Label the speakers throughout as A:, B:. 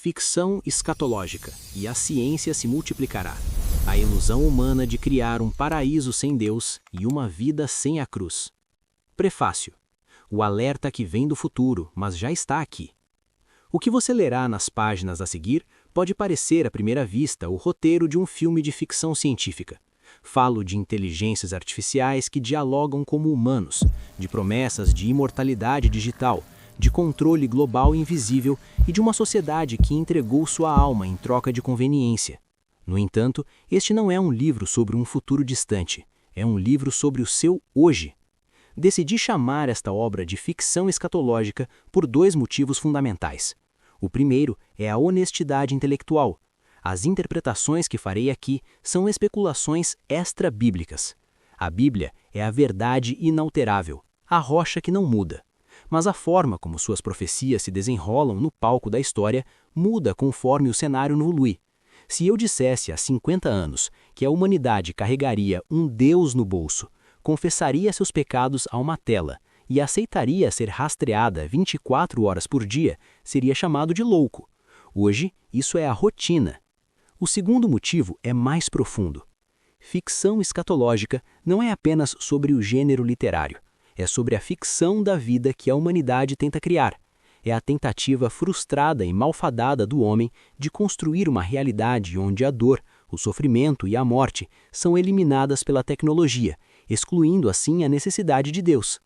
A: Ficção escatológica, e a ciência se multiplicará. A ilusão humana de criar um paraíso sem Deus e uma vida sem a cruz. Prefácio. O alerta que vem do futuro, mas já está aqui. O que você lerá nas páginas a seguir pode parecer à primeira vista o roteiro de um filme de ficção científica. Falo de inteligências artificiais que dialogam como humanos, de promessas de imortalidade digital, de controle global invisível e de uma sociedade que entregou sua alma em troca de conveniência. No entanto, este não é um livro sobre um futuro distante, é um livro sobre o seu hoje. Decidi chamar esta obra de ficção escatológica por dois motivos fundamentais. O primeiro é a honestidade intelectual. As interpretações que farei aqui são especulações extra-bíblicas. A Bíblia é a verdade inalterável, a rocha que não muda. Mas a forma como suas profecias se desenrolam no palco da história muda conforme o cenário evolui. Se eu dissesse há 50 anos que a humanidade carregaria um Deus no bolso, confessaria seus pecados a uma tela e aceitaria ser rastreada 24 horas por dia, seria chamado de louco. Hoje, isso é a rotina. O segundo motivo é mais profundo. Ficção escatológica não é apenas sobre o gênero literário. É sobre a ficção da vida que a humanidade tenta criar. É a tentativa frustrada e malfadada do homem de construir uma realidade onde a dor, o sofrimento e a morte são eliminadas pela tecnologia, excluindo assim a necessidade de Deus.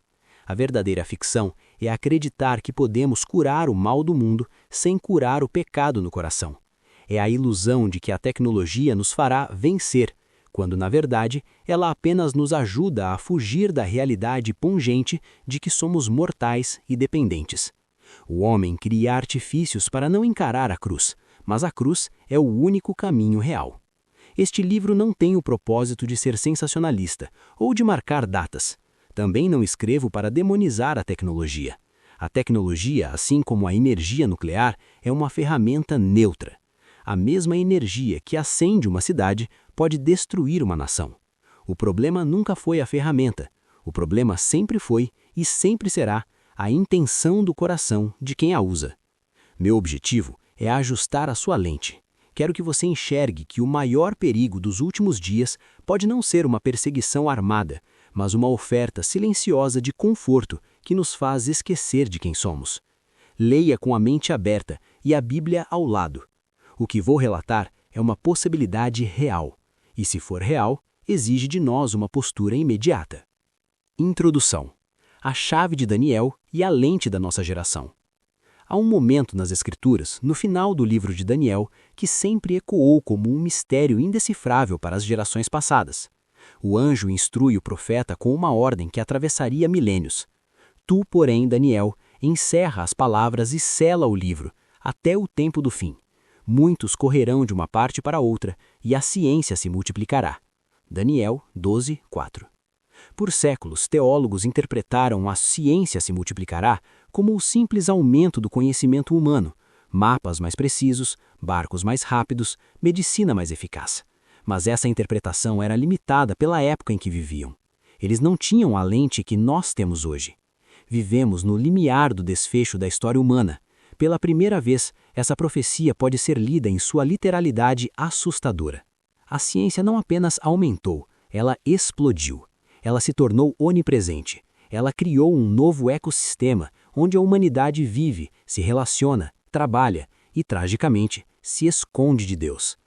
A: A verdadeira ficção é acreditar que podemos curar o mal do mundo sem curar o pecado no coração. É a ilusão de que a tecnologia nos fará vencer, quando, na verdade, ela apenas nos ajuda a fugir da realidade pungente de que somos mortais e dependentes. O homem cria artifícios para não encarar a cruz, mas a cruz é o único caminho real. Este livro não tem o propósito de ser sensacionalista ou de marcar datas. Também não escrevo para demonizar a tecnologia. A tecnologia, assim como a energia nuclear, é uma ferramenta neutra. A mesma energia que acende uma cidade pode destruir uma nação. O problema nunca foi a ferramenta. O problema sempre foi e sempre será a intenção do coração de quem a usa. Meu objetivo é ajustar a sua lente. Quero que você enxergue que o maior perigo dos últimos dias pode não ser uma perseguição armada, mas uma oferta silenciosa de conforto que nos faz esquecer de quem somos. Leia com a mente aberta e a Bíblia ao lado. O que vou relatar é uma possibilidade real, e se for real, exige de nós uma postura imediata. Introdução. A chave de Daniel e a lente da nossa geração. Há um momento nas Escrituras, no final do livro de Daniel, que sempre ecoou como um mistério indecifrável para as gerações passadas. O anjo instrui o profeta com uma ordem que atravessaria milênios. Tu, porém, Daniel, encerra as palavras e sela o livro, até o tempo do fim. Muitos correrão de uma parte para outra, e a ciência se multiplicará. Daniel 12, 4. Por séculos, teólogos interpretaram a ciência se multiplicará como o simples aumento do conhecimento humano, mapas mais precisos, barcos mais rápidos, medicina mais eficaz. Mas essa interpretação era limitada pela época em que viviam. Eles não tinham a lente que nós temos hoje. Vivemos no limiar do desfecho da história humana. Pela primeira vez, essa profecia pode ser lida em sua literalidade assustadora. A ciência não apenas aumentou, ela explodiu. Ela se tornou onipresente. Ela criou um novo ecossistema onde a humanidade vive, se relaciona, trabalha e, tragicamente, se esconde de Deus.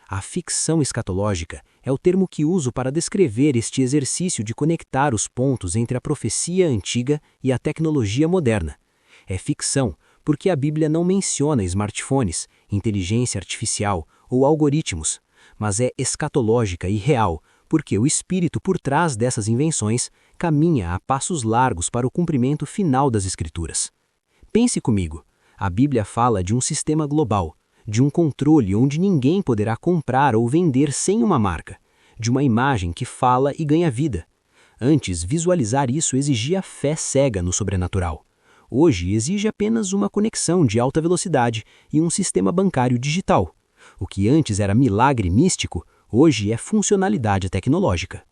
A: A ficção escatológica é o termo que uso para descrever este exercício de conectar os pontos entre a profecia antiga e a tecnologia moderna. É ficção porque a Bíblia não menciona smartphones, inteligência artificial ou algoritmos, mas é escatológica e real, porque o espírito por trás dessas invenções caminha a passos largos para o cumprimento final das Escrituras. Pense comigo, a Bíblia fala de um sistema global, de um controle onde ninguém poderá comprar ou vender sem uma marca, de uma imagem que fala e ganha vida. Antes, visualizar isso exigia fé cega no sobrenatural. Hoje exige apenas uma conexão de alta velocidade e um sistema bancário digital. O que antes era milagre místico, hoje é funcionalidade tecnológica.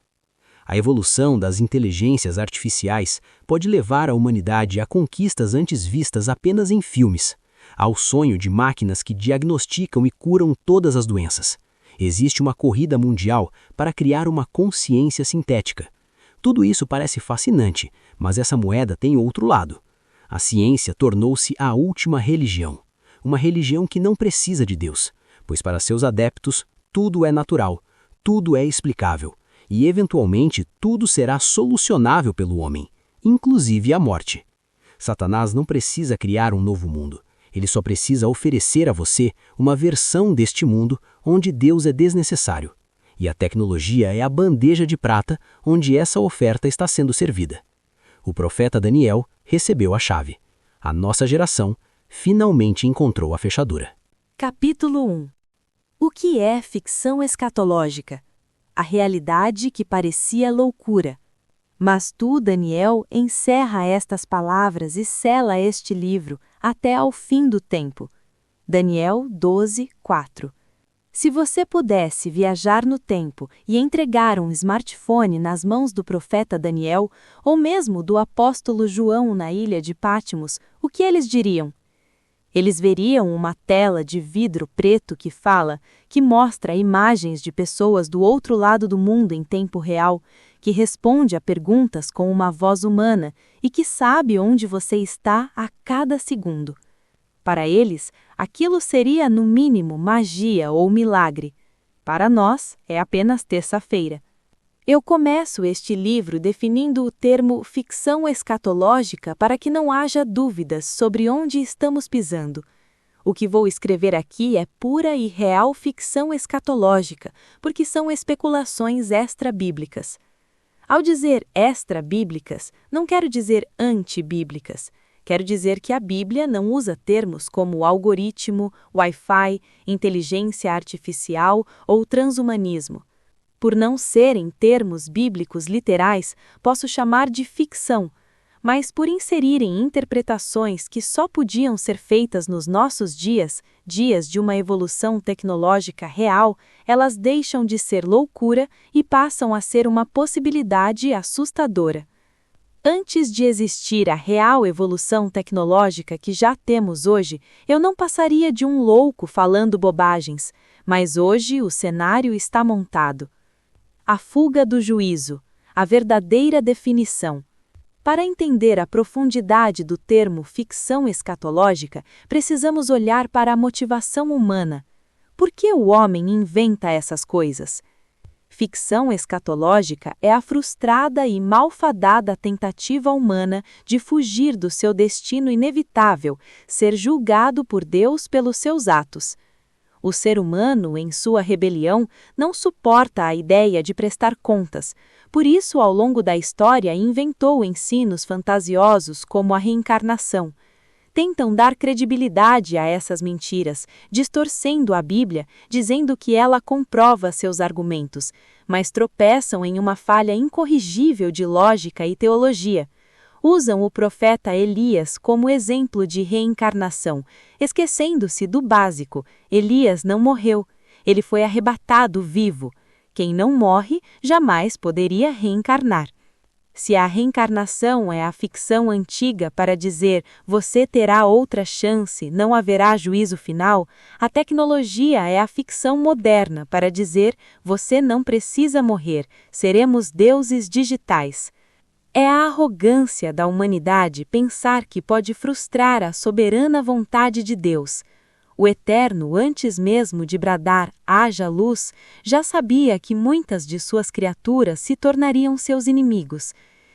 A: A evolução das inteligências artificiais pode levar a humanidade a conquistas antes vistas apenas em filmes. Ao sonho de máquinas que diagnosticam e curam todas as doenças. Existe uma corrida mundial para criar uma consciência sintética. Tudo isso parece fascinante, mas essa moeda tem outro lado. A ciência tornou-se a última religião. Uma religião que não precisa de Deus, pois para seus adeptos tudo é natural, tudo é explicável, e eventualmente tudo será solucionável pelo homem, inclusive a morte. Satanás não precisa criar um novo mundo. Ele só precisa oferecer a você uma versão deste mundo onde Deus é desnecessário. E a tecnologia é a bandeja de prata onde essa oferta está sendo servida. O profeta Daniel recebeu a chave. A nossa geração finalmente encontrou a fechadura.
B: Capítulo 1. O que é ficção escatológica? A realidade que parecia loucura. Mas tu, Daniel, encerra estas palavras e sela este livro até ao fim do tempo. Daniel 12, 4. Se você pudesse viajar no tempo e entregar um smartphone nas mãos do profeta Daniel, ou mesmo do apóstolo João na ilha de Patmos, o que eles diriam? Eles veriam uma tela de vidro preto que fala, que mostra imagens de pessoas do outro lado do mundo em tempo real, que responde a perguntas com uma voz humana e que sabe onde você está a cada segundo. Para eles, aquilo seria no mínimo magia ou milagre. Para nós, é apenas terça-feira. Eu começo este livro definindo o termo ficção escatológica para que não haja dúvidas sobre onde estamos pisando. O que vou escrever aqui é pura e real ficção escatológica, porque são especulações extra-bíblicas. Ao dizer extra-bíblicas, não quero dizer antibíblicas. Quero dizer que a Bíblia não usa termos como algoritmo, Wi-Fi, inteligência artificial ou transhumanismo. Por não serem termos bíblicos literais, posso chamar de ficção, mas por inserirem interpretações que só podiam ser feitas nos nossos dias, dias de uma evolução tecnológica real, elas deixam de ser loucura e passam a ser uma possibilidade assustadora. Antes de existir a real evolução tecnológica que já temos hoje, eu não passaria de um louco falando bobagens, mas hoje o cenário está montado. A fuga do juízo, a verdadeira definição. Para entender a profundidade do termo ficção escatológica, precisamos olhar para a motivação humana. Por que o homem inventa essas coisas? Ficção escatológica é a frustrada e malfadada tentativa humana de fugir do seu destino inevitável, ser julgado por Deus pelos seus atos. O ser humano, em sua rebelião, não suporta a ideia de prestar contas. Por isso, ao longo da história, inventou ensinos fantasiosos como a reencarnação. Tentam dar credibilidade a essas mentiras, distorcendo a Bíblia, dizendo que ela comprova seus argumentos, mas tropeçam em uma falha incorrigível de lógica e teologia. Usam o profeta Elias como exemplo de reencarnação, esquecendo-se do básico: Elias não morreu, ele foi arrebatado vivo. Quem não morre jamais poderia reencarnar. Se a reencarnação é a ficção antiga para dizer você terá outra chance, não haverá juízo final, a tecnologia é a ficção moderna para dizer você não precisa morrer, seremos deuses digitais. É a arrogância da humanidade pensar que pode frustrar a soberana vontade de Deus. O Eterno, antes mesmo de bradar haja luz, já sabia que muitas de suas criaturas se tornariam seus inimigos.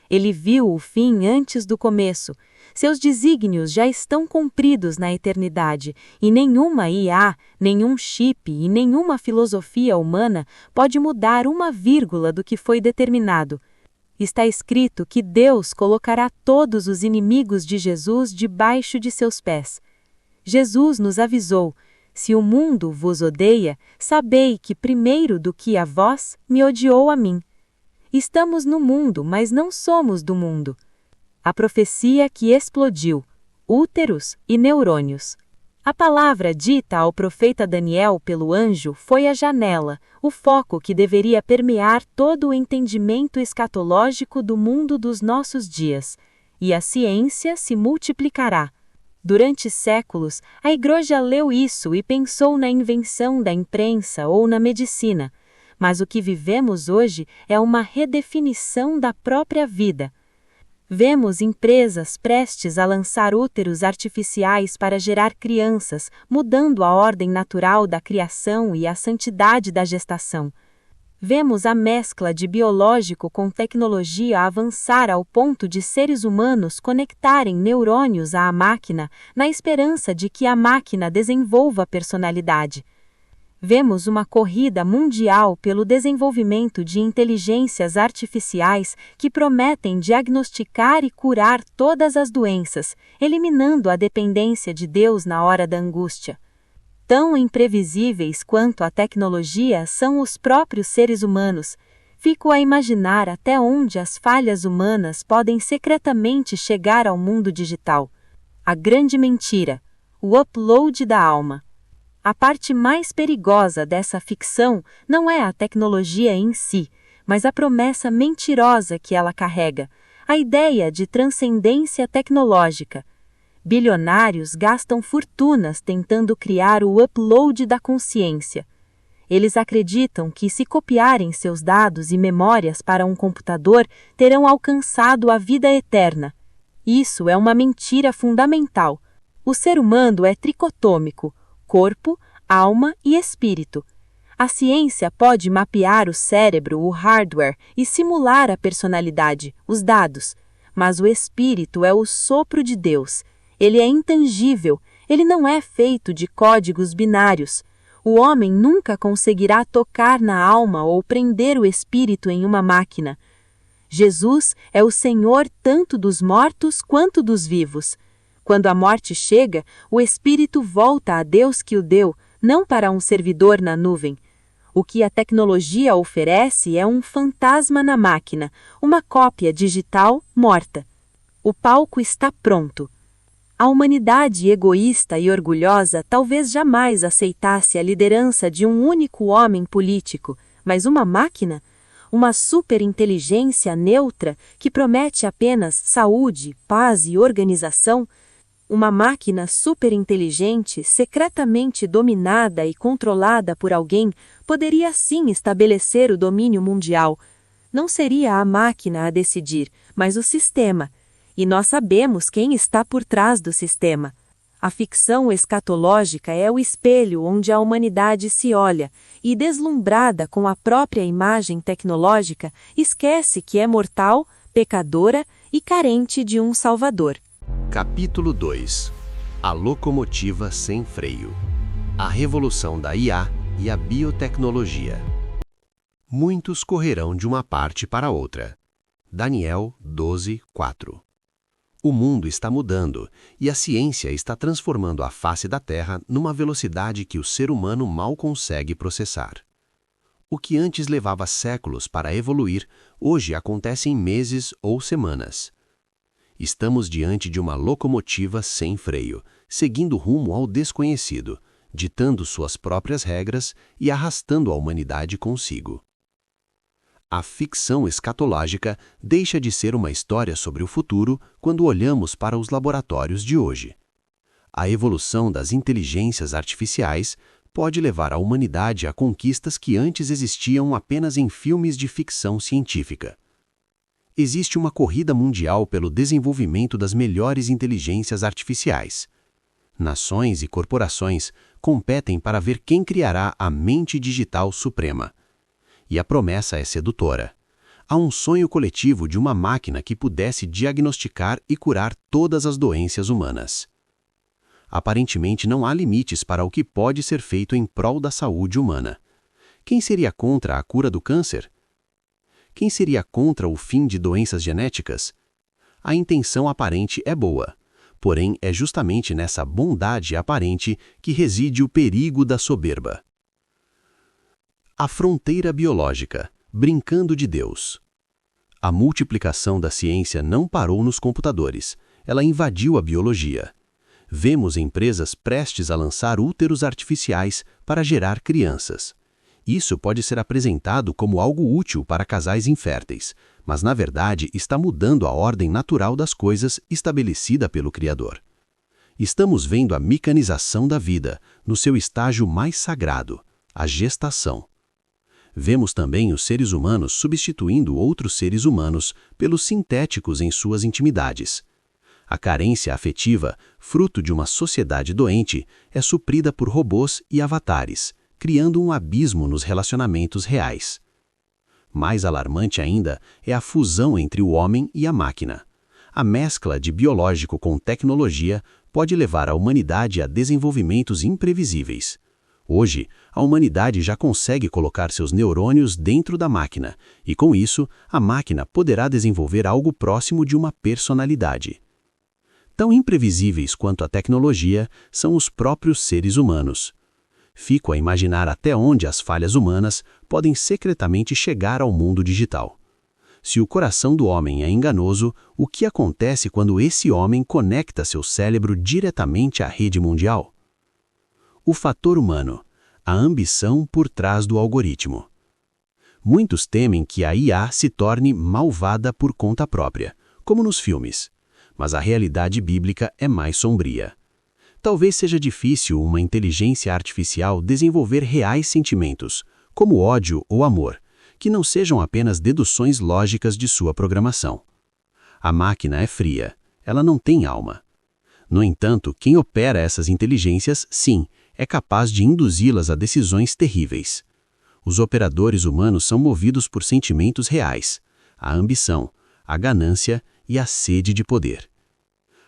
B: Ele viu o fim antes do começo. Seus desígnios já estão cumpridos na eternidade, e nenhuma IA, nenhum chip e nenhuma filosofia humana pode mudar uma vírgula do que foi determinado. Está escrito que Deus colocará todos os inimigos de Jesus debaixo de seus pés. Jesus nos avisou: se o mundo vos odeia, sabei que primeiro do que a vós, me odiou a mim. Estamos no mundo, mas não somos do mundo. A profecia que explodiu: úteros e neurônios. A palavra dita ao profeta Daniel pelo anjo foi a janela, o foco que deveria permear todo o entendimento escatológico do mundo dos nossos dias. E a ciência se multiplicará. Durante séculos, a Igreja leu isso e pensou na invenção da imprensa ou na medicina, mas o que vivemos hoje é uma redefinição da própria vida. Vemos empresas prestes a lançar úteros artificiais para gerar crianças, mudando a ordem natural da criação e a santidade da gestação. Vemos a mescla de biológico com tecnologia avançar ao ponto de seres humanos conectarem neurônios à máquina, na esperança de que a máquina desenvolva personalidade. Vemos uma corrida mundial pelo desenvolvimento de inteligências artificiais que prometem diagnosticar e curar todas as doenças, eliminando a dependência de Deus na hora da angústia. Tão imprevisíveis quanto a tecnologia são os próprios seres humanos. Fico a imaginar até onde as falhas humanas podem secretamente chegar ao mundo digital. A grande mentira, o upload da alma. A parte mais perigosa dessa ficção não é a tecnologia em si, mas a promessa mentirosa que ela carrega, a ideia de transcendência tecnológica. Bilionários gastam fortunas tentando criar o upload da consciência. Eles acreditam que, se copiarem seus dados e memórias para um computador, terão alcançado a vida eterna. Isso é uma mentira fundamental. O ser humano é tricotômico: corpo, alma e espírito. A ciência pode mapear o cérebro, o hardware, e simular a personalidade, os dados. Mas o espírito é o sopro de Deus. Ele é intangível, ele não é feito de códigos binários. O homem nunca conseguirá tocar na alma ou prender o espírito em uma máquina. Jesus é o Senhor tanto dos mortos quanto dos vivos. Quando a morte chega, o espírito volta a Deus que o deu, não para um servidor na nuvem. O que a tecnologia oferece é um fantasma na máquina, uma cópia digital morta. O palco está pronto. A humanidade egoísta e orgulhosa talvez jamais aceitasse a liderança de um único homem político, mas uma máquina? Uma superinteligência neutra que promete apenas saúde, paz e organização? Uma máquina superinteligente, secretamente dominada e controlada por alguém, poderia sim estabelecer o domínio mundial. Não seria a máquina a decidir, mas o sistema. E nós sabemos quem está por trás do sistema. A ficção escatológica é o espelho onde a humanidade se olha e, deslumbrada com a própria imagem tecnológica, esquece que é mortal, pecadora e carente de um Salvador.
C: Capítulo 2. A locomotiva sem freio. A revolução da IA e a biotecnologia. Muitos correrão de uma parte para outra. Daniel 12:4. O mundo está mudando e a ciência está transformando a face da Terra numa velocidade que o ser humano mal consegue processar. O que antes levava séculos para evoluir, hoje acontece em meses ou semanas. Estamos diante de uma locomotiva sem freio, seguindo rumo ao desconhecido, ditando suas próprias regras e arrastando a humanidade consigo. A ficção escatológica deixa de ser uma história sobre o futuro quando olhamos para os laboratórios de hoje. A evolução das inteligências artificiais pode levar a humanidade a conquistas que antes existiam apenas em filmes de ficção científica. Existe uma corrida mundial pelo desenvolvimento das melhores inteligências artificiais. Nações e corporações competem para ver quem criará a mente digital suprema. E a promessa é sedutora. Há um sonho coletivo de uma máquina que pudesse diagnosticar e curar todas as doenças humanas. Aparentemente não há limites para o que pode ser feito em prol da saúde humana. Quem seria contra a cura do câncer? Quem seria contra o fim de doenças genéticas? A intenção aparente é boa, porém é justamente nessa bondade aparente que reside o perigo da soberba. A fronteira biológica, brincando de Deus. A multiplicação da ciência não parou nos computadores, ela invadiu a biologia. Vemos empresas prestes a lançar úteros artificiais para gerar crianças. Isso pode ser apresentado como algo útil para casais inférteis, mas na verdade está mudando a ordem natural das coisas estabelecida pelo Criador. Estamos vendo a mecanização da vida, no seu estágio mais sagrado, a gestação. Vemos também os seres humanos substituindo outros seres humanos pelos sintéticos em suas intimidades. A carência afetiva, fruto de uma sociedade doente, é suprida por robôs e avatares, criando um abismo nos relacionamentos reais. Mais alarmante ainda é a fusão entre o homem e a máquina. A mescla de biológico com tecnologia pode levar a humanidade a desenvolvimentos imprevisíveis. Hoje, a humanidade já consegue colocar seus neurônios dentro da máquina, e com isso, a máquina poderá desenvolver algo próximo de uma personalidade. Tão imprevisíveis quanto a tecnologia são os próprios seres humanos. Fico a imaginar até onde as falhas humanas podem secretamente chegar ao mundo digital. Se o coração do homem é enganoso, o que acontece quando esse homem conecta seu cérebro diretamente à rede mundial? O fator humano, a ambição por trás do algoritmo. Muitos temem que a IA se torne malvada por conta própria, como nos filmes, mas a realidade bíblica é mais sombria. Talvez seja difícil uma inteligência artificial desenvolver reais sentimentos, como ódio ou amor, que não sejam apenas deduções lógicas de sua programação. A máquina é fria, ela não tem alma. No entanto, quem opera essas inteligências, sim, é capaz de induzi-las a decisões terríveis. Os operadores humanos são movidos por sentimentos reais, a ambição, a ganância e a sede de poder.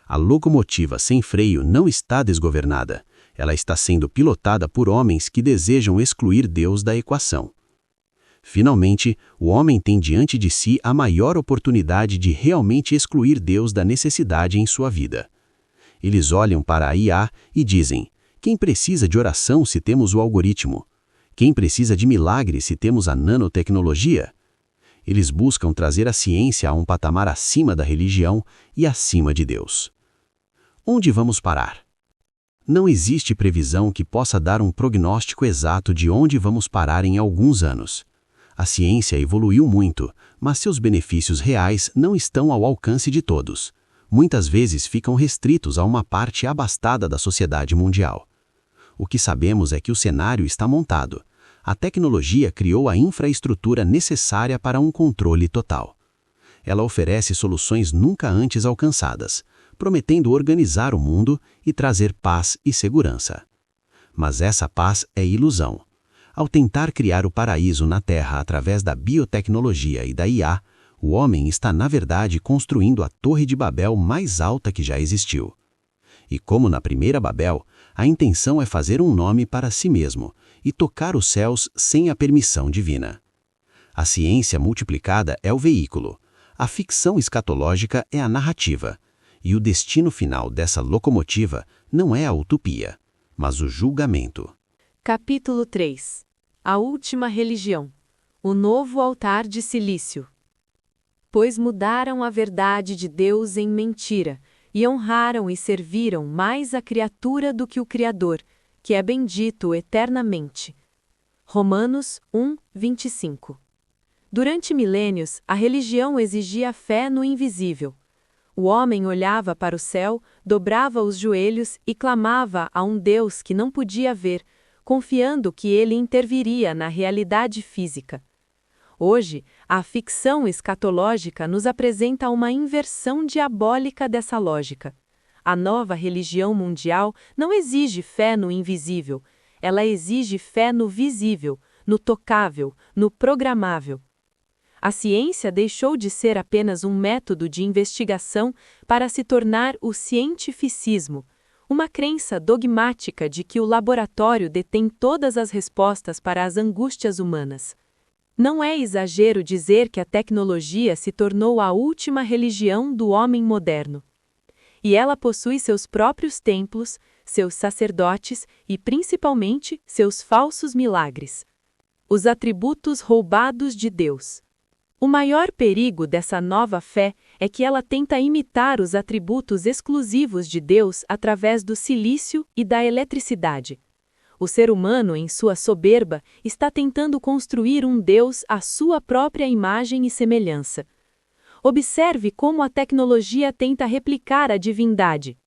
C: A locomotiva sem freio não está desgovernada, ela está sendo pilotada por homens que desejam excluir Deus da equação. Finalmente, o homem tem diante de si a maior oportunidade de realmente excluir Deus da necessidade em sua vida. Eles olham para a IA e dizem: quem precisa de oração se temos o algoritmo? Quem precisa de milagre se temos a nanotecnologia? Eles buscam trazer a ciência a um patamar acima da religião e acima de Deus. Onde vamos parar? Não existe previsão que possa dar um prognóstico exato de onde vamos parar em alguns anos. A ciência evoluiu muito, mas seus benefícios reais não estão ao alcance de todos. Muitas vezes ficam restritos a uma parte abastada da sociedade mundial. O que sabemos é que o cenário está montado. A tecnologia criou a infraestrutura necessária para um controle total. Ela oferece soluções nunca antes alcançadas, prometendo organizar o mundo e trazer paz e segurança. Mas essa paz é ilusão. Ao tentar criar o paraíso na Terra através da biotecnologia e da IA, o homem está, na verdade, construindo a Torre de Babel mais alta que já existiu. E como na primeira Babel, a intenção é fazer um nome para si mesmo e tocar os céus sem a permissão divina. A ciência multiplicada é o veículo, a ficção escatológica é a narrativa, e o destino final dessa locomotiva não é a utopia, mas o julgamento.
B: Capítulo 3. A última religião. O novo altar de silício. Pois mudaram a verdade de Deus em mentira, e honraram e serviram mais a criatura do que o Criador, que é bendito eternamente. Romanos 1, 25. Durante milênios, a religião exigia fé no invisível. O homem olhava para o céu, dobrava os joelhos e clamava a um Deus que não podia ver, confiando que ele interviria na realidade física. Hoje, a ficção escatológica nos apresenta uma inversão diabólica dessa lógica. A nova religião mundial não exige fé no invisível, ela exige fé no visível, no tocável, no programável. A ciência deixou de ser apenas um método de investigação para se tornar o cientificismo, uma crença dogmática de que o laboratório detém todas as respostas para as angústias humanas. Não é exagero dizer que a tecnologia se tornou a última religião do homem moderno. E ela possui seus próprios templos, seus sacerdotes e, principalmente, seus falsos milagres. Os atributos roubados de Deus. O maior perigo dessa nova fé é que ela tenta imitar os atributos exclusivos de Deus através do silício e da eletricidade. O ser humano, em sua soberba, está tentando construir um Deus à sua própria imagem e semelhança. Observe como a tecnologia tenta replicar a divindade.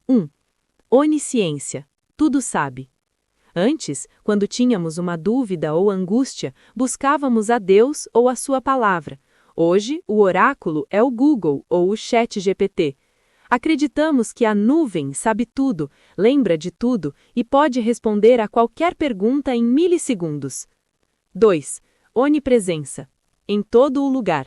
B: 1. Onisciência. Tudo sabe. Antes, quando tínhamos uma dúvida ou angústia, buscávamos a Deus ou a sua palavra. Hoje, o oráculo é o Google ou o ChatGPT. Acreditamos que a nuvem sabe tudo, lembra de tudo e pode responder a qualquer pergunta em milissegundos. 2. Onipresença. Em todo o lugar.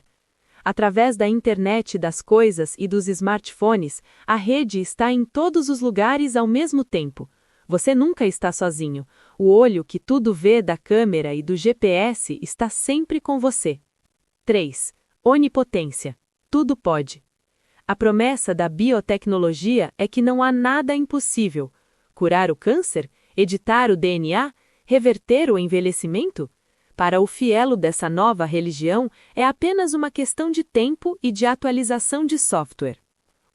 B: Através da internet das coisas e dos smartphones, a rede está em todos os lugares ao mesmo tempo. Você nunca está sozinho. O olho que tudo vê da câmera e do GPS está sempre com você. 3. Onipotência. Tudo pode. A promessa da biotecnologia é que não há nada impossível. Curar o câncer? Editar o DNA? Reverter o envelhecimento? Para o fielo dessa nova religião, é apenas uma questão de tempo e de atualização de software.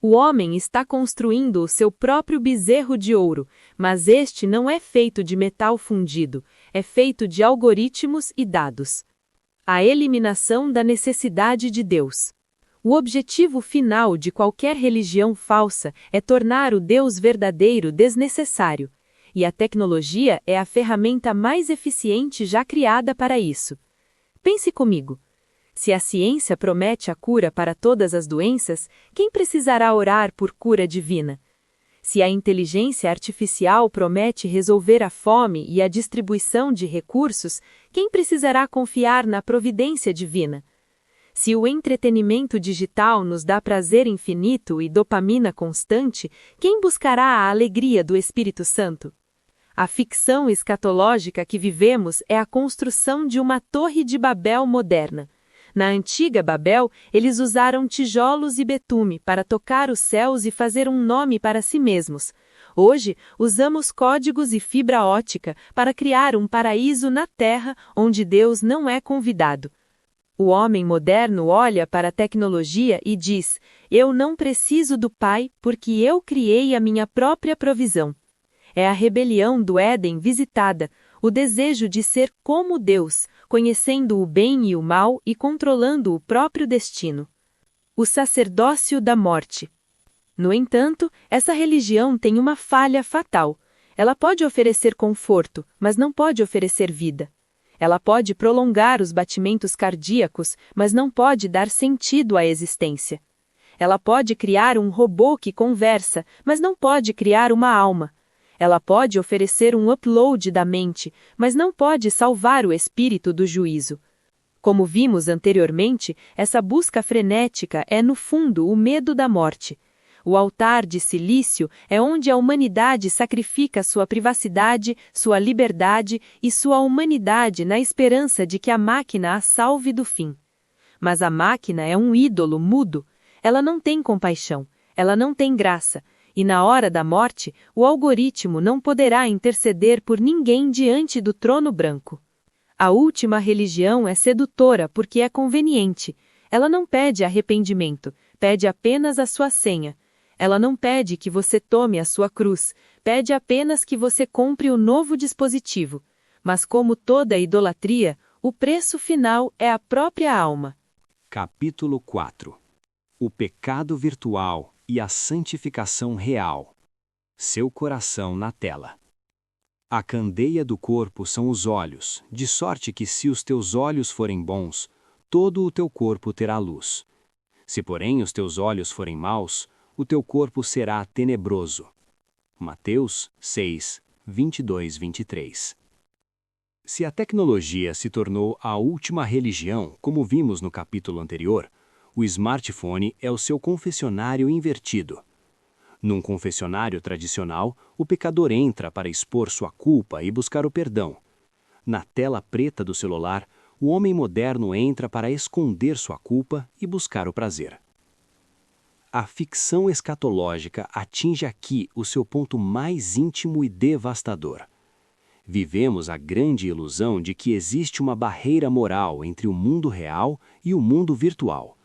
B: O homem está construindo o seu próprio bezerro de ouro, mas este não é feito de metal fundido, é feito de algoritmos e dados. A eliminação da necessidade de Deus. O objetivo final de qualquer religião falsa é tornar o Deus verdadeiro desnecessário. E a tecnologia é a ferramenta mais eficiente já criada para isso. Pense comigo. Se a ciência promete a cura para todas as doenças, quem precisará orar por cura divina? Se a inteligência artificial promete resolver a fome e a distribuição de recursos, quem precisará confiar na providência divina? Se o entretenimento digital nos dá prazer infinito e dopamina constante, quem buscará a alegria do Espírito Santo? A ficção escatológica que vivemos é a construção de uma torre de Babel moderna. Na antiga Babel, eles usaram tijolos e betume para tocar os céus e fazer um nome para si mesmos. Hoje, usamos códigos e fibra ótica para criar um paraíso na terra onde Deus não é convidado. O homem moderno olha para a tecnologia e diz: "Eu não preciso do Pai porque eu criei a minha própria provisão." É a rebelião do Éden visitada, o desejo de ser como Deus, conhecendo o bem e o mal e controlando o próprio destino. O sacerdócio da morte. No entanto, essa religião tem uma falha fatal. Ela pode oferecer conforto, mas não pode oferecer vida. Ela pode prolongar os batimentos cardíacos, mas não pode dar sentido à existência. Ela pode criar um robô que conversa, mas não pode criar uma alma. Ela pode oferecer um upload da mente, mas não pode salvar o espírito do juízo. Como vimos anteriormente, essa busca frenética é, no fundo, o medo da morte. O altar de silício é onde a humanidade sacrifica sua privacidade, sua liberdade e sua humanidade na esperança de que a máquina a salve do fim. Mas a máquina é um ídolo mudo. Ela não tem compaixão, ela não tem graça. E na hora da morte, o algoritmo não poderá interceder por ninguém diante do trono branco. A última religião é sedutora porque é conveniente. Ela não pede arrependimento, pede apenas a sua senha. Ela não pede que você tome a sua cruz, pede apenas que você compre o novo dispositivo. Mas como toda idolatria, o preço final é a própria alma.
A: Capítulo 4. O pecado virtual e a santificação real. Seu coração na tela. A candeia do corpo são os olhos, de sorte que se os teus olhos forem bons, todo o teu corpo terá luz. Se porém os teus olhos forem maus, o teu corpo será tenebroso. Mateus 6, 22-23. Se a tecnologia se tornou a última religião, como vimos no capítulo anterior, o smartphone é o seu confessionário invertido. Num confessionário tradicional, o pecador entra para expor sua culpa e buscar o perdão. Na tela preta do celular, o homem moderno entra para esconder sua culpa e buscar o prazer. A ficção escatológica atinge aqui o seu ponto mais íntimo e devastador. Vivemos a grande ilusão de que existe uma barreira moral entre o mundo real e o mundo virtual.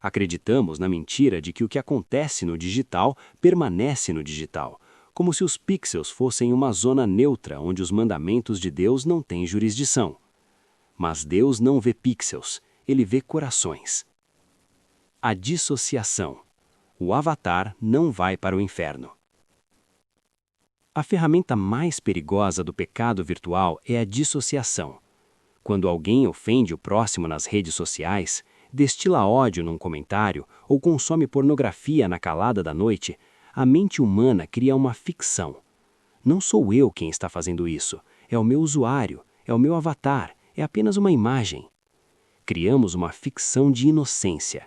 A: Acreditamos na mentira de que o que acontece no digital permanece no digital, como se os pixels fossem uma zona neutra onde os mandamentos de Deus não têm jurisdição. Mas Deus não vê pixels, ele vê corações. A dissociação. O avatar não vai para o inferno. A ferramenta mais perigosa do pecado virtual é a dissociação. Quando alguém ofende o próximo nas redes sociais, destila ódio num comentário ou consome pornografia na calada da noite, a mente humana cria uma ficção. Não sou eu quem está fazendo isso, é o meu usuário, é o meu avatar, é apenas uma imagem. Criamos uma ficção de inocência.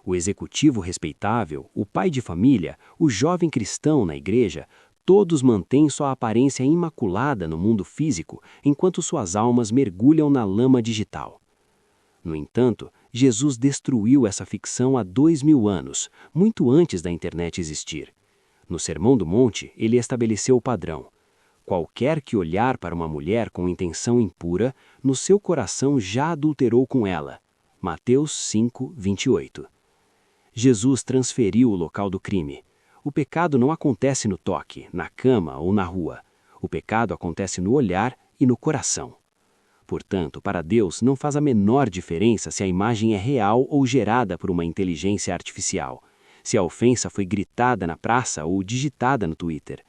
A: O executivo respeitável, o pai de família, o jovem cristão na igreja, todos mantêm sua aparência imaculada no mundo físico, enquanto suas almas mergulham na lama digital. No entanto, Jesus destruiu essa ficção há 2000 anos, muito antes da internet existir. No Sermão do Monte, ele estabeleceu o padrão. Qualquer que olhar para uma mulher com intenção impura, no seu coração já adulterou com ela. Mateus 5, 28. Jesus transferiu o local do crime. O pecado não acontece no toque, na cama ou na rua. O pecado acontece no olhar e no coração. Portanto, para Deus não faz a menor diferença se a imagem é real ou gerada por uma inteligência artificial, se a ofensa foi gritada na praça ou digitada no Twitter.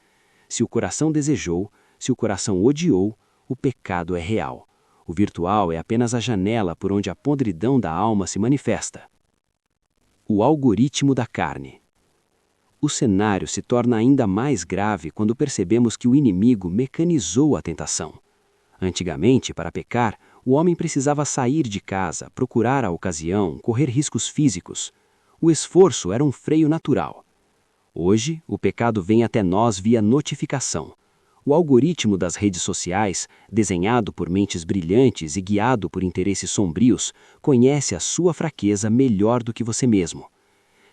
A: Se o coração desejou, se o coração odiou, o pecado é real. O virtual é apenas a janela por onde a podridão da alma se manifesta. O algoritmo da carne. O cenário se torna ainda mais grave quando percebemos que o inimigo mecanizou a tentação. Antigamente, para pecar, o homem precisava sair de casa, procurar a ocasião, correr riscos físicos. O esforço era um freio natural. Hoje, o pecado vem até nós via notificação. O algoritmo das redes sociais, desenhado por mentes brilhantes e guiado por interesses sombrios, conhece a sua fraqueza melhor do que você mesmo.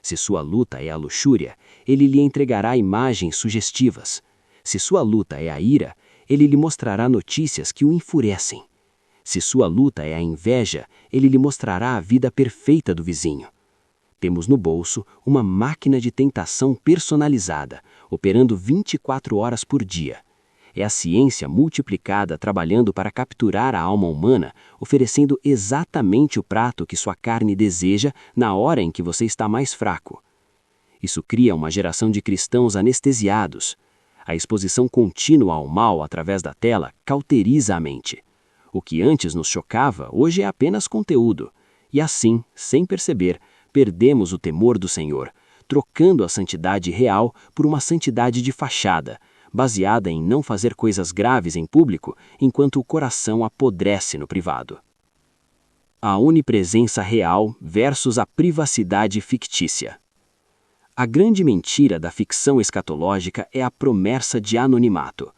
A: Se sua luta é a luxúria, ele lhe entregará imagens sugestivas. Se sua luta é a ira, ele lhe mostrará notícias que o enfurecem. Se sua luta é a inveja, ele lhe mostrará a vida perfeita do vizinho. Temos no bolso uma máquina de tentação personalizada, operando 24 horas por dia. É a ciência multiplicada trabalhando para capturar a alma humana, oferecendo exatamente o prato que sua carne deseja na hora em que você está mais fraco. Isso cria uma geração de cristãos anestesiados. A exposição contínua ao mal através da tela cauteriza a mente. O que antes nos chocava, hoje é apenas conteúdo. E assim, sem perceber, perdemos o temor do Senhor, trocando a santidade real por uma santidade de fachada, baseada em não fazer coisas graves em público, enquanto o coração apodrece no privado. A onipresença real versus a privacidade fictícia. A grande mentira da ficção escatológica é a promessa de anonimato.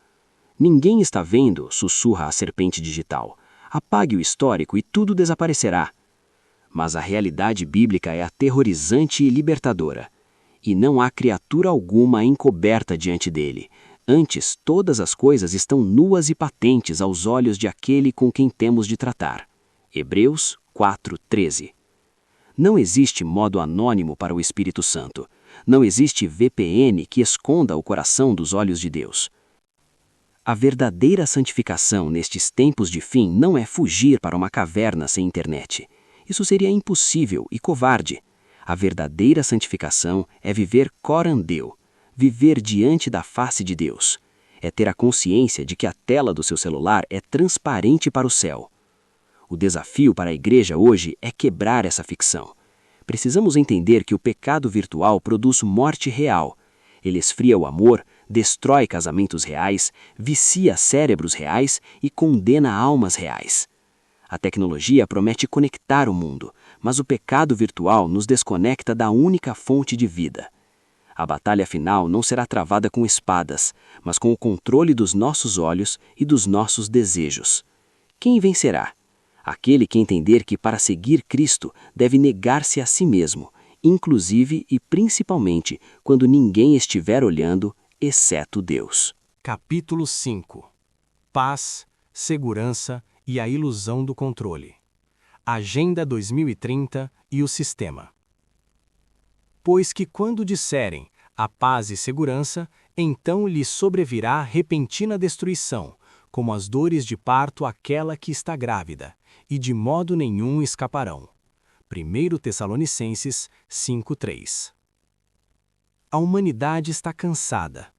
A: Ninguém está vendo, sussurra a serpente digital. Apague o histórico e tudo desaparecerá. Mas a realidade bíblica é aterrorizante e libertadora. E não há criatura alguma encoberta diante dele. Antes, todas as coisas estão nuas e patentes aos olhos de aquele com quem temos de tratar. Hebreus 4:13. Não existe modo anônimo para o Espírito Santo. Não existe VPN que esconda o coração dos olhos de Deus. A verdadeira santificação nestes tempos de fim não é fugir para uma caverna sem internet. Isso seria impossível e covarde. A verdadeira santificação é viver coram Deo, viver diante da face de Deus. É ter a consciência de que a tela do seu celular é transparente para o céu. O desafio para a igreja hoje é quebrar essa ficção. Precisamos entender que o pecado virtual produz morte real. Ele esfria o amor, destrói casamentos reais, vicia cérebros reais e condena almas reais. A tecnologia promete conectar o mundo, mas o pecado virtual nos desconecta da única fonte de vida. A batalha final não será travada com espadas, mas com o controle dos nossos olhos e dos nossos desejos. Quem vencerá? Aquele que entender que para seguir Cristo deve negar-se a si mesmo, inclusive e principalmente quando ninguém estiver olhando, exceto Deus.
D: Capítulo 5. Paz, segurança e a ilusão do controle. Agenda 2030 e o sistema. Pois que quando disserem a paz e segurança, então lhes sobrevirá repentina destruição, como as dores de parto àquela que está grávida, e de modo nenhum escaparão. 1 Tessalonicenses 5:3. A humanidade está cansada.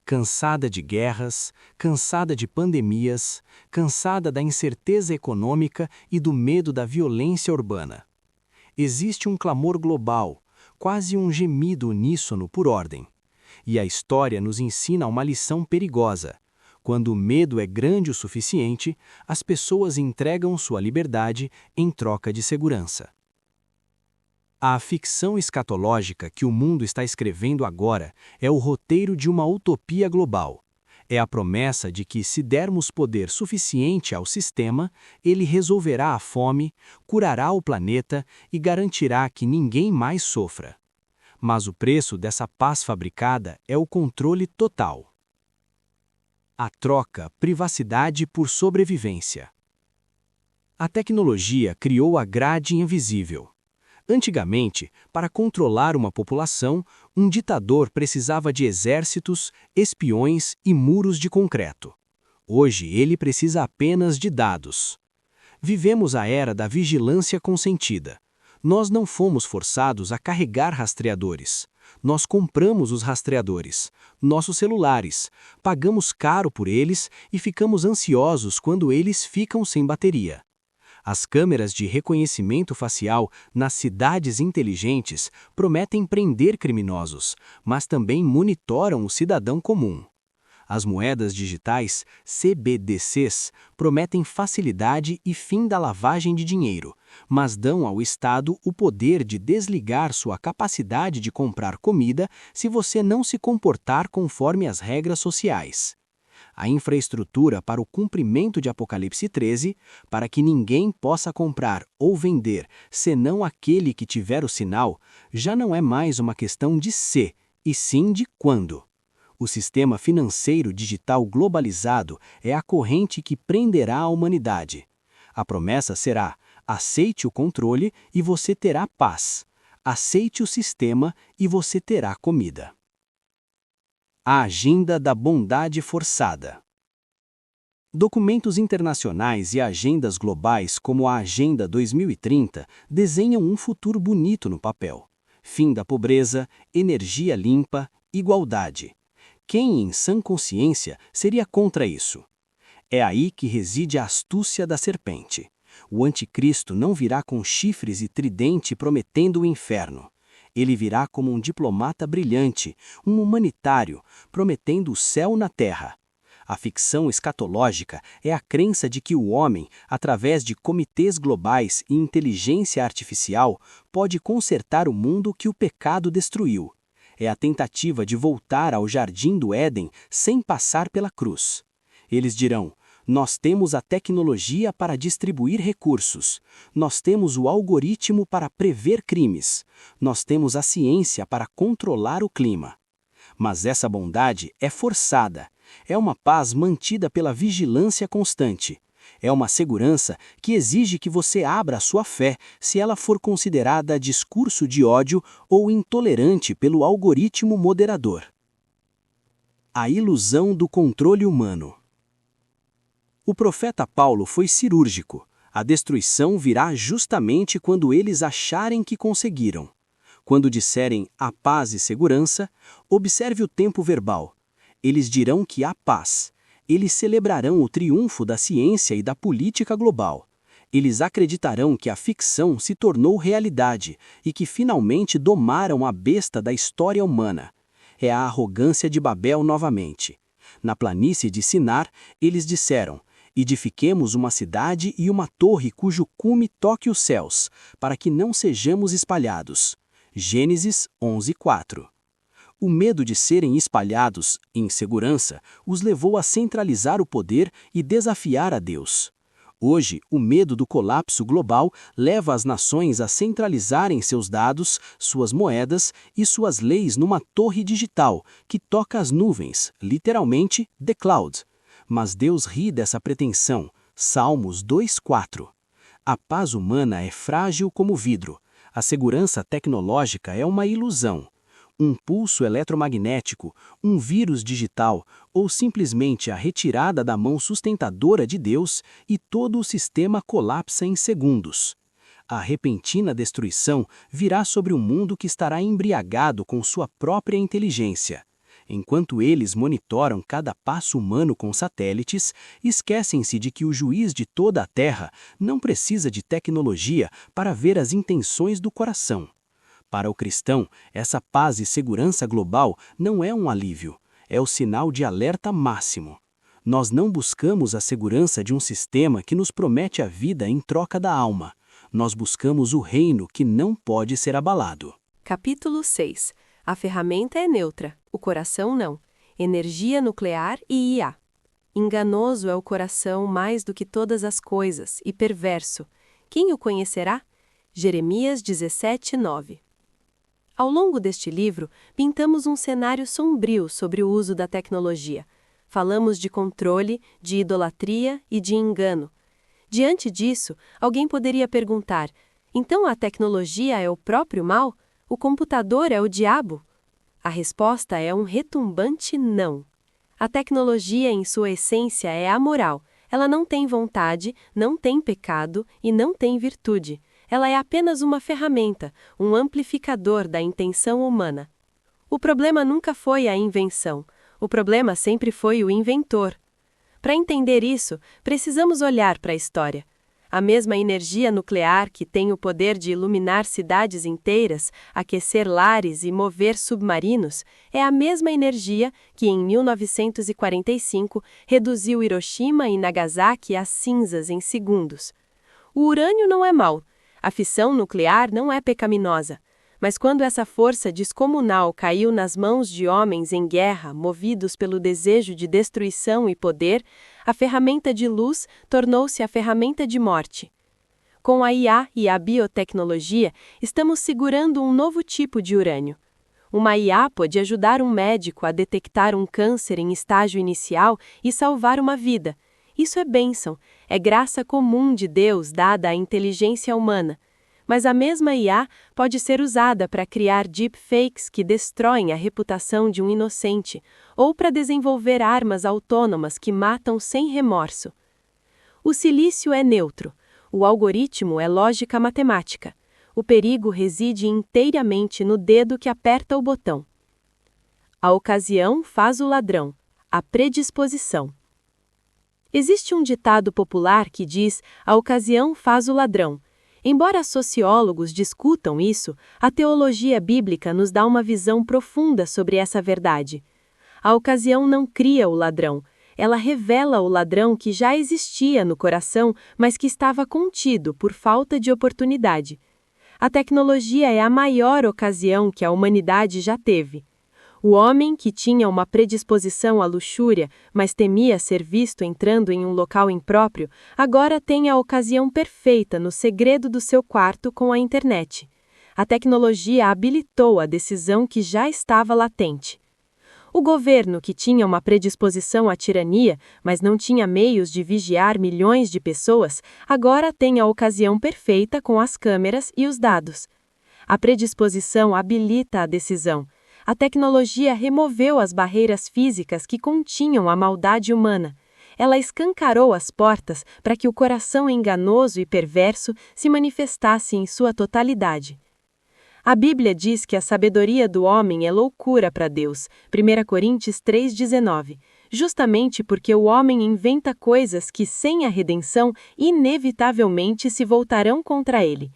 D: cansada de guerras, cansada de pandemias, cansada da incerteza econômica e do medo da violência urbana. Existe um clamor global, quase um gemido uníssono por ordem. E a história nos ensina uma lição perigosa. Quando o medo é grande o suficiente, as pessoas entregam sua liberdade em troca de segurança. A ficção escatológica que o mundo está escrevendo agora é o roteiro de uma utopia global. É a promessa de que, se dermos poder suficiente ao sistema, ele resolverá a fome, curará o planeta e garantirá que ninguém mais sofra. Mas o preço dessa paz fabricada é o controle total. A troca privacidade por sobrevivência. A tecnologia criou a grade invisível. Antigamente, para controlar uma população, um ditador precisava de exércitos, espiões e muros de concreto. Hoje, ele precisa apenas de dados. Vivemos a era da vigilância consentida. Nós não fomos forçados a carregar rastreadores. Nós compramos os rastreadores, nossos celulares, pagamos caro por eles e ficamos ansiosos quando eles ficam sem bateria. As câmeras de reconhecimento facial nas cidades inteligentes prometem prender criminosos, mas também monitoram o cidadão comum. As moedas digitais, CBDCs, prometem facilidade e fim da lavagem de dinheiro, mas dão ao Estado o poder de desligar sua capacidade de comprar comida se você não se comportar conforme as regras sociais. A infraestrutura para o cumprimento de Apocalipse 13, para que ninguém possa comprar ou vender senão aquele que tiver o sinal, já não é mais uma questão de se, e sim de quando. O sistema financeiro digital globalizado é a corrente que prenderá a humanidade. A promessa será: aceite o controle e você terá paz. Aceite o sistema e você terá comida. A agenda da bondade forçada. Documentos internacionais e agendas globais como a Agenda 2030 desenham um futuro bonito no papel. Fim da pobreza, energia limpa, igualdade. Quem, em sã consciência, seria contra isso? É aí que reside a astúcia da serpente. O anticristo não virá com chifres e tridente prometendo o inferno. Ele virá como um diplomata brilhante, um humanitário, prometendo o céu na terra. A ficção escatológica é a crença de que o homem, através de comitês globais e inteligência artificial, pode consertar o mundo que o pecado destruiu. É a tentativa de voltar ao jardim do Éden sem passar pela cruz. Eles dirão: nós temos a tecnologia para distribuir recursos. Nós temos o algoritmo para prever crimes. Nós temos a ciência para controlar o clima. Mas essa bondade é forçada. É uma paz mantida pela vigilância constante. É uma segurança que exige que você abra a sua fé se ela for considerada discurso de ódio ou intolerante pelo algoritmo moderador. A ilusão do controle humano. O profeta Paulo foi cirúrgico. A destruição virá justamente quando eles acharem que conseguiram. Quando disserem a paz e segurança, observe o tempo verbal. Eles dirão que há paz. Eles celebrarão o triunfo da ciência e da política global. Eles acreditarão que a ficção se tornou realidade e que finalmente domaram a besta da história humana. É a arrogância de Babel novamente. Na planície de Sinar, eles disseram: edifiquemos uma cidade e uma torre cujo cume toque os céus, para que não sejamos espalhados. Gênesis 11:4. O medo de serem espalhados, em insegurança, os levou a centralizar o poder e desafiar a Deus. Hoje, o medo do colapso global leva as nações a centralizarem seus dados, suas moedas e suas leis numa torre digital que toca as nuvens, literalmente, the cloud. Mas Deus ri dessa pretensão. Salmos 2:4. A paz humana é frágil como vidro. A segurança tecnológica é uma ilusão. Um pulso eletromagnético, um vírus digital ou simplesmente a retirada da mão sustentadora de Deus e todo o sistema colapsa em segundos. A repentina destruição virá sobre um mundo que estará embriagado com sua própria inteligência. Enquanto eles monitoram cada passo humano com satélites, esquecem-se de que o juiz de toda a Terra não precisa de tecnologia para ver as intenções do coração. Para o cristão, essa paz e segurança global não é um alívio, é o sinal de alerta máximo. Nós não buscamos a segurança de um sistema que nos promete a vida em troca da alma. Nós buscamos o reino que não pode ser abalado.
E: Capítulo 6. A ferramenta é neutra, o coração não. Energia nuclear e IA. Enganoso é o coração mais do que todas as coisas, e perverso. Quem o conhecerá? Jeremias 17:9. Ao longo deste livro, pintamos um cenário sombrio sobre o uso da tecnologia. Falamos de controle, de idolatria e de engano. Diante disso, alguém poderia perguntar: então a tecnologia é o próprio mal? O computador é o diabo? A resposta é um retumbante não. A tecnologia, em sua essência, é amoral. Ela não tem vontade, não tem pecado e não tem virtude. Ela é apenas uma ferramenta, um amplificador da intenção humana. O problema nunca foi a invenção. O problema sempre foi o inventor. Para entender isso, precisamos olhar para a história. A mesma energia nuclear que tem o poder de iluminar cidades inteiras, aquecer lares e mover submarinos, é a mesma energia que, em 1945, reduziu Hiroshima e Nagasaki a cinzas em segundos. O urânio não é mau. A fissão nuclear não é pecaminosa. Mas quando essa força descomunal caiu nas mãos de homens em guerra, movidos pelo desejo de destruição e poder, a ferramenta de luz tornou-se a ferramenta de morte. Com a IA e a biotecnologia, estamos segurando um novo tipo de urânio. Uma IA pode ajudar um médico a detectar um câncer em estágio inicial e salvar uma vida. Isso é bênção, é graça comum de Deus dada à inteligência humana. Mas a mesma IA pode ser usada para criar deepfakes que destroem a reputação de um inocente, ou para desenvolver armas autônomas que matam sem remorso. O silício é neutro. O algoritmo é lógica matemática. O perigo reside inteiramente no dedo que aperta o botão. A ocasião faz o ladrão. A predisposição. Existe um ditado popular que diz: a ocasião faz o ladrão. Embora sociólogos discutam isso, a teologia bíblica nos dá uma visão profunda sobre essa verdade. A ocasião não cria o ladrão, ela revela o ladrão que já existia no coração, mas que estava contido por falta de oportunidade. A tecnologia é a maior ocasião que a humanidade já teve. O homem que tinha uma predisposição à luxúria, mas temia ser visto entrando em um local impróprio, agora tem a ocasião perfeita no segredo do seu quarto com a internet. A tecnologia habilitou a decisão que já estava latente. O governo que tinha uma predisposição à tirania, mas não tinha meios de vigiar milhões de pessoas, agora tem a ocasião perfeita com as câmeras e os dados. A predisposição habilita a decisão. A tecnologia removeu as barreiras físicas que continham a maldade humana. Ela escancarou as portas para que o coração enganoso e perverso se manifestasse em sua totalidade. A Bíblia diz que a sabedoria do homem é loucura para Deus, 1 Coríntios 3,19, justamente porque o homem inventa coisas que, sem a redenção, inevitavelmente se voltarão contra ele.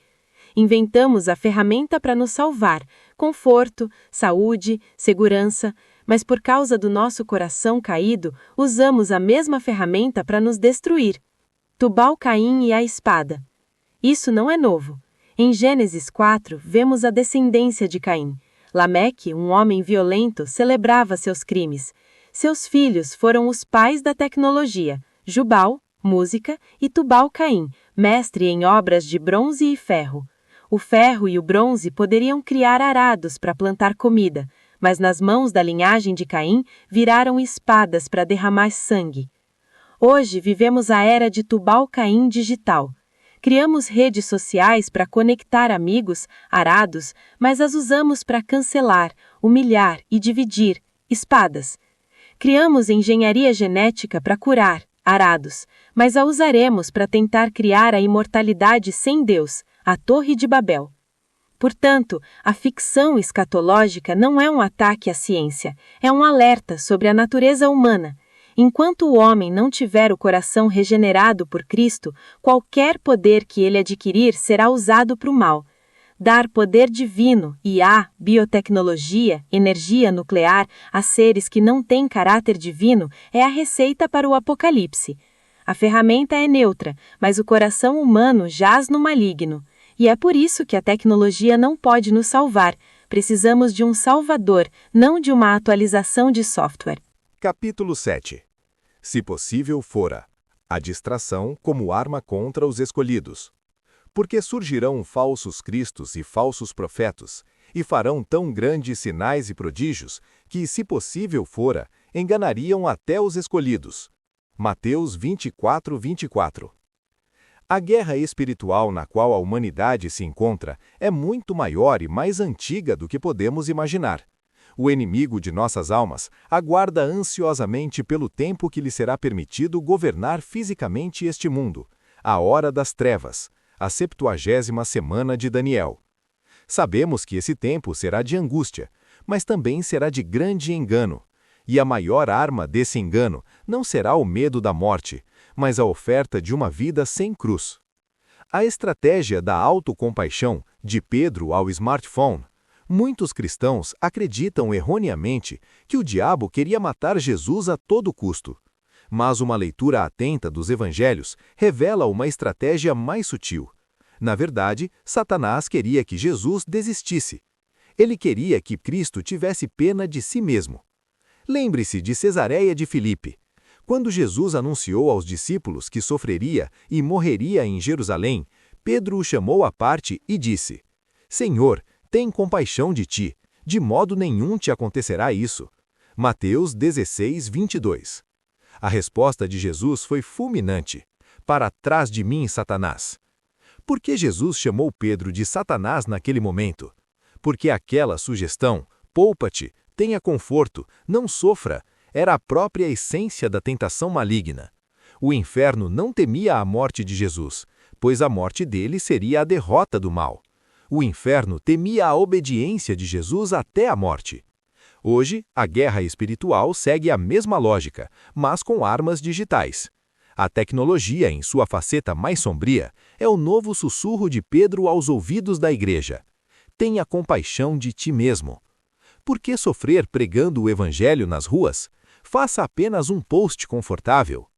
E: Inventamos a ferramenta para nos salvar, conforto, saúde, segurança, mas por causa do nosso coração caído, usamos a mesma ferramenta para nos destruir. Tubal-Caim e a espada. Isso não é novo. Em Gênesis 4, vemos a descendência de Caim. Lameque, um homem violento, celebrava seus crimes. Seus filhos foram os pais da tecnologia, Jubal, música, e Tubal-Caim, mestre em obras de bronze e ferro. O ferro e o bronze poderiam criar arados para plantar comida, mas nas mãos da linhagem de Caim viraram espadas para derramar sangue. Hoje vivemos a era de Tubal-Caim digital. Criamos redes sociais para conectar amigos, arados, mas as usamos para cancelar, humilhar e dividir, espadas. Criamos engenharia genética para curar, arados, mas a usaremos para tentar criar a imortalidade sem Deus, a Torre de Babel. Portanto, a ficção escatológica não é um ataque à ciência, é um alerta sobre a natureza humana. Enquanto o homem não tiver o coração regenerado por Cristo, qualquer poder que ele adquirir será usado para o mal. Dar poder divino, IA, biotecnologia, energia nuclear a seres que não têm caráter divino é a receita para o apocalipse. A ferramenta é neutra, mas o coração humano jaz no maligno. E é por isso que a tecnologia não pode nos salvar. Precisamos de um salvador, não de uma atualização de software.
F: Capítulo 7. Se possível fora. A distração como arma contra os escolhidos. Porque surgirão falsos cristos e falsos profetas, e farão tão grandes sinais e prodígios, que, se possível fora, enganariam até os escolhidos. Mateus 24, 24. A guerra espiritual na qual a humanidade se encontra é muito maior e mais antiga do que podemos imaginar. O inimigo de nossas almas aguarda ansiosamente pelo tempo que lhe será permitido governar fisicamente este mundo, a hora das trevas, a 70ª semana de Daniel. Sabemos que esse tempo será de angústia, mas também será de grande engano. E a maior arma desse engano não será o medo da morte, mas a oferta de uma vida sem cruz. A estratégia da autocompaixão, de Pedro ao smartphone. Muitos cristãos acreditam erroneamente que o diabo queria matar Jesus a todo custo. Mas uma leitura atenta dos evangelhos revela uma estratégia mais sutil. Na verdade, Satanás queria que Jesus desistisse. Ele queria que Cristo tivesse pena de si mesmo. Lembre-se de Cesareia de Filipe. Quando Jesus anunciou aos discípulos que sofreria e morreria em Jerusalém, Pedro o chamou à parte e disse: Senhor, tem compaixão de ti, de modo nenhum te acontecerá isso. Mateus 16, 22. A resposta de Jesus foi fulminante: Para trás de mim, Satanás. Por que Jesus chamou Pedro de Satanás naquele momento? Porque aquela sugestão, poupa-te, tenha conforto, não sofra, era a própria essência da tentação maligna. O inferno não temia a morte de Jesus, pois a morte dele seria a derrota do mal. O inferno temia a obediência de Jesus até a morte. Hoje, a guerra espiritual segue a mesma lógica, mas com armas digitais. A tecnologia, em sua faceta mais sombria, é o novo sussurro de Pedro aos ouvidos da igreja. Tenha compaixão de ti mesmo. Por que sofrer pregando o evangelho nas ruas? Faça apenas um post confortável.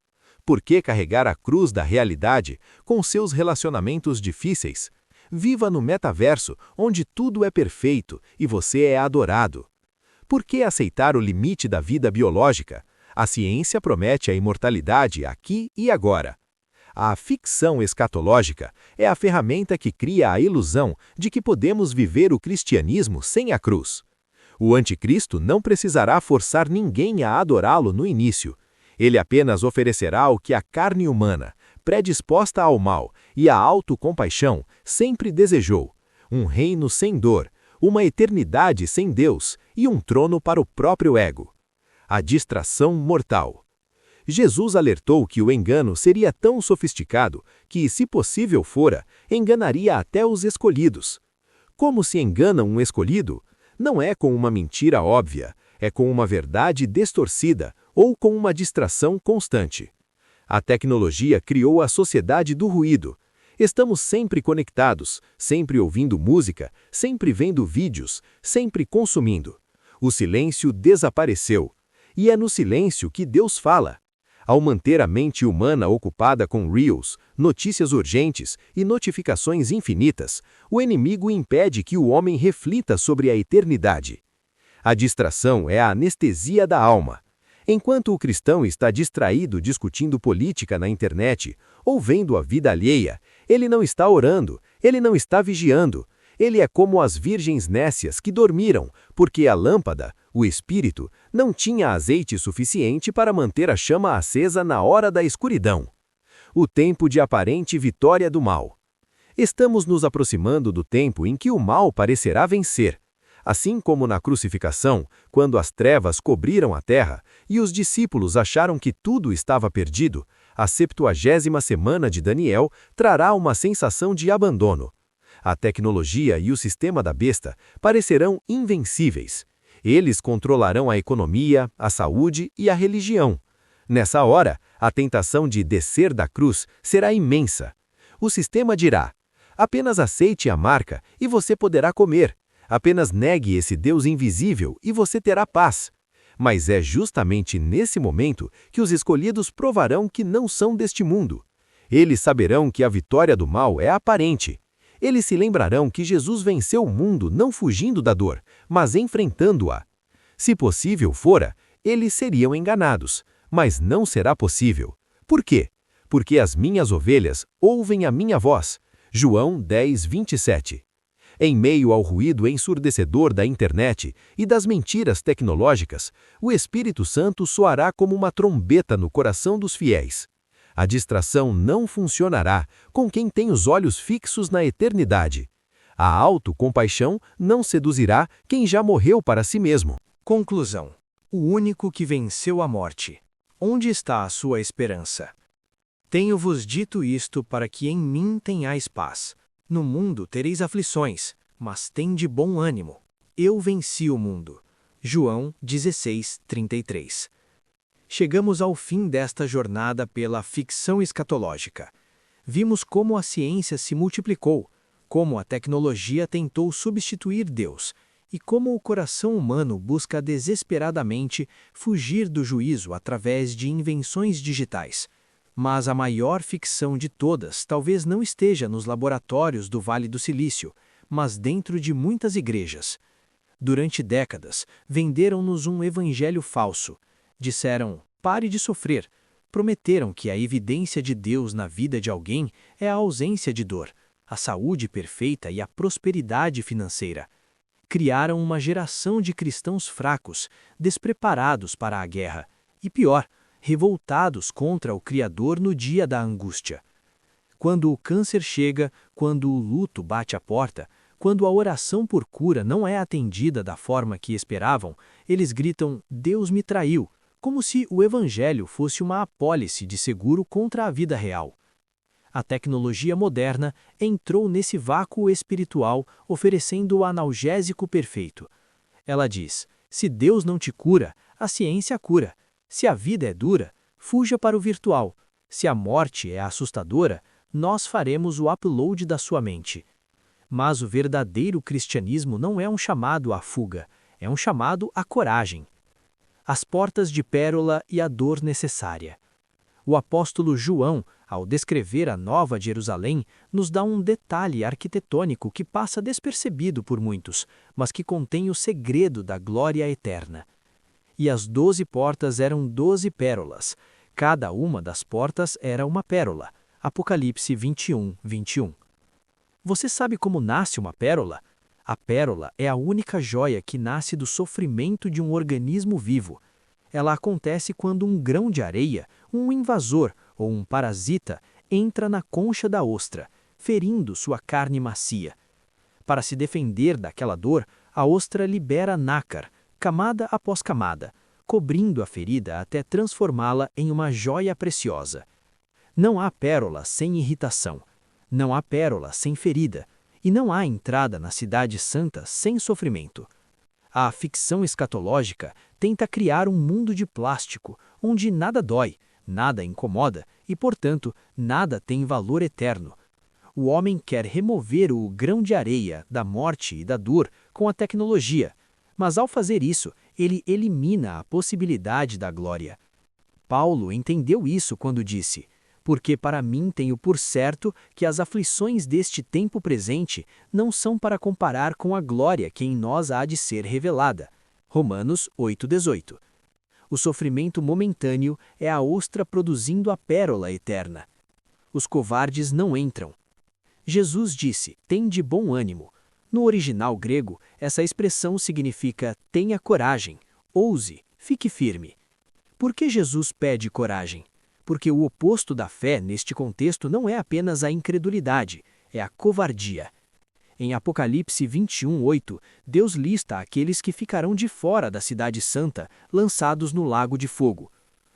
F: Por que carregar a cruz da realidade com seus relacionamentos difíceis? Viva no metaverso, onde tudo é perfeito e você é adorado. Por que aceitar o limite da vida biológica? A ciência promete a imortalidade aqui e agora. A ficção escatológica é a ferramenta que cria a ilusão de que podemos viver o cristianismo sem a cruz. O anticristo não precisará forçar ninguém a adorá-lo no início. Ele apenas oferecerá o que a carne humana, predisposta ao mal e à autocompaixão, sempre desejou: um reino sem dor, uma eternidade sem Deus e um trono para o próprio ego. A distração mortal. Jesus alertou que o engano seria tão sofisticado que, se possível fora, enganaria até os escolhidos. Como se engana um escolhido? Não é com uma mentira óbvia, é com uma verdade distorcida ou com uma distração constante. A tecnologia criou a sociedade do ruído. Estamos sempre conectados, sempre ouvindo música, sempre vendo vídeos, sempre consumindo. O silêncio desapareceu. E é no silêncio que Deus fala. Ao manter a mente humana ocupada com reels, notícias urgentes e notificações infinitas, o inimigo impede que o homem reflita sobre a eternidade. A distração é a anestesia da alma. Enquanto o cristão está distraído discutindo política na internet ou vendo a vida alheia, ele não está orando, ele não está vigiando. Ele é como as virgens nécias que dormiram, porque a lâmpada, o espírito, não tinha azeite suficiente para manter a chama acesa na hora da escuridão. O tempo de aparente vitória do mal. Estamos nos aproximando do tempo em que o mal parecerá vencer. Assim como na crucificação, quando as trevas cobriram a terra e os discípulos acharam que tudo estava perdido, a 70ª semana de Daniel trará uma sensação de abandono. A tecnologia e o sistema da besta parecerão invencíveis. Eles controlarão a economia, a saúde e a religião. Nessa hora, a tentação de descer da cruz será imensa. O sistema dirá: apenas aceite a marca e você poderá comer. Apenas negue esse Deus invisível e você terá paz. Mas é justamente nesse momento que os escolhidos provarão que não são deste mundo. Eles saberão que a vitória do mal é aparente. Eles se lembrarão que Jesus venceu o mundo não fugindo da dor, mas enfrentando-a. Se possível fora, eles seriam enganados, mas não será possível. Por quê? Porque as minhas ovelhas ouvem a minha voz. João 10, 27. Em meio ao ruído ensurdecedor da internet e das mentiras tecnológicas, o Espírito Santo soará como uma trombeta no coração dos fiéis. A distração não funcionará com quem tem os olhos fixos na eternidade. A autocompaixão não seduzirá quem já morreu para si mesmo.
D: Conclusão. O único que venceu a morte. Onde está a sua esperança? Tenho-vos dito isto para que em mim tenhais paz. No mundo tereis aflições, mas tende bom ânimo. Eu venci o mundo. João 16, 33. Chegamos ao fim desta jornada pela ficção escatológica. Vimos como a ciência se multiplicou, como a tecnologia tentou substituir Deus e como o coração humano busca desesperadamente fugir do juízo através de invenções digitais. Mas a maior ficção de todas talvez não esteja nos laboratórios do Vale do Silício, mas dentro de muitas igrejas. Durante décadas, venderam-nos um evangelho falso. Disseram: pare de sofrer. Prometeram que a evidência de Deus na vida de alguém é a ausência de dor, a saúde perfeita e a prosperidade financeira. Criaram uma geração de cristãos fracos, despreparados para a guerra. E pior, revoltados contra o Criador no dia da angústia. Quando o câncer chega, quando o luto bate à porta, quando a oração por cura não é atendida da forma que esperavam, eles gritam: Deus me traiu, como se o Evangelho fosse uma apólice de seguro contra a vida real. A tecnologia moderna entrou nesse vácuo espiritual, oferecendo o analgésico perfeito. Ela diz: se Deus não te cura, a ciência cura. Se a vida é dura, fuja para o virtual. Se a morte é assustadora, nós faremos o upload da sua mente. Mas o verdadeiro cristianismo não é um chamado à fuga, é um chamado à coragem. As portas de pérola e a dor necessária. O apóstolo João, ao descrever a Nova Jerusalém, nos dá um detalhe arquitetônico que passa despercebido por muitos, mas que contém o segredo da glória eterna. E as 12 portas eram 12 pérolas. Cada uma das portas era uma pérola. Apocalipse 21, 21. Você sabe como nasce uma pérola? A pérola é a única joia que nasce do sofrimento de um organismo vivo. Ela acontece quando um grão de areia, um invasor ou um parasita entra na concha da ostra, ferindo sua carne macia. Para se defender daquela dor, a ostra libera nácar, camada após camada, cobrindo a ferida até transformá-la em uma joia preciosa. Não há pérola sem irritação, não há pérola sem ferida, e não há entrada na Cidade Santa sem sofrimento. A ficção escatológica tenta criar um mundo de plástico, onde nada dói, nada incomoda e, portanto, nada tem valor eterno. O homem quer remover o grão de areia da morte e da dor com a tecnologia, mas ao fazer isso, ele elimina a possibilidade da glória. Paulo entendeu isso quando disse: porque para mim tenho por certo que as aflições deste tempo presente não são para comparar com a glória que em nós há de ser revelada. Romanos 8,18. O sofrimento momentâneo é a ostra produzindo a pérola eterna. Os covardes não entram. Jesus disse: tende bom ânimo. No original grego, essa expressão significa tenha coragem, ouse, fique firme. Por que Jesus pede coragem? Porque o oposto da fé neste contexto não é apenas a incredulidade, é a covardia. Em Apocalipse 21:8, Deus lista aqueles que ficarão de fora da Cidade Santa, lançados no lago de fogo.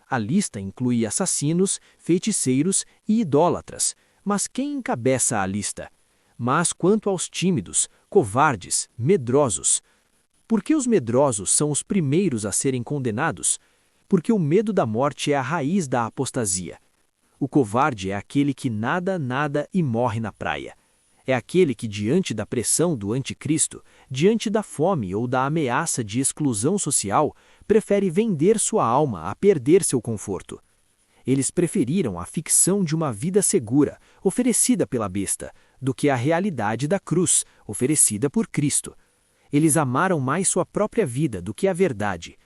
D: A lista inclui assassinos, feiticeiros e idólatras. Mas quem encabeça a lista?
A: Mas quanto aos tímidos, covardes, medrosos, por que os medrosos são os primeiros a serem condenados? Porque o medo da morte é a raiz da apostasia. O covarde é aquele que nada e morre na praia. É aquele que, diante da pressão do anticristo, diante da fome ou da ameaça de exclusão social, prefere vender sua alma a perder seu conforto. Eles preferiram a ficção de uma vida segura, oferecida pela besta, do que a realidade da cruz, oferecida por Cristo. Eles amaram mais sua própria vida do que a verdade.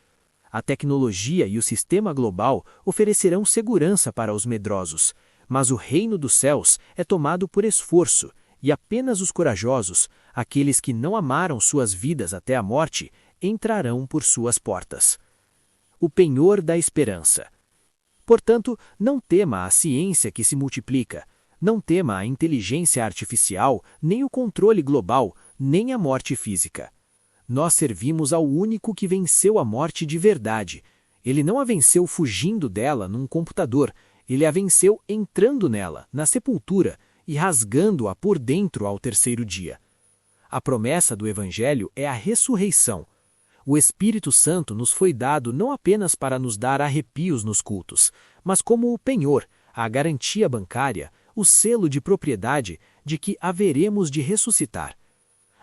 A: A tecnologia e o sistema global oferecerão segurança para os medrosos, mas o reino dos céus é tomado por esforço, e apenas os corajosos, aqueles que não amaram suas vidas até a morte, entrarão por suas portas. O penhor da esperança. Portanto, não tema a ciência que se multiplica, não tema a inteligência artificial, nem o controle global, nem a morte física. Nós servimos ao único que venceu a morte de verdade. Ele não a venceu fugindo dela num computador, ele a venceu entrando nela, na sepultura, e rasgando-a por dentro ao terceiro dia. A promessa do Evangelho é a ressurreição. O Espírito Santo nos foi dado não apenas para nos dar arrepios nos cultos, mas como o penhor, a garantia bancária, o selo de propriedade de que haveremos de ressuscitar.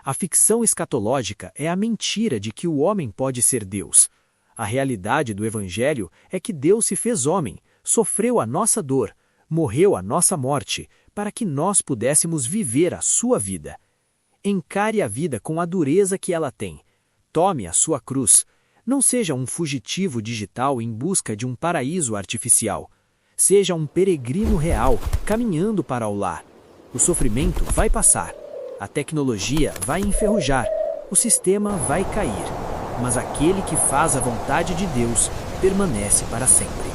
A: A ficção escatológica é a mentira de que o homem pode ser Deus. A realidade do Evangelho é que Deus se fez homem, sofreu a nossa dor, morreu a nossa morte, para que nós pudéssemos viver a sua vida. Encare a vida com a dureza que ela tem. Tome a sua cruz. Não seja um fugitivo digital em busca de um paraíso artificial. Seja um peregrino real, caminhando para o lar. O sofrimento vai passar. A tecnologia vai enferrujar. O sistema vai cair. Mas aquele que faz a vontade de Deus permanece para sempre.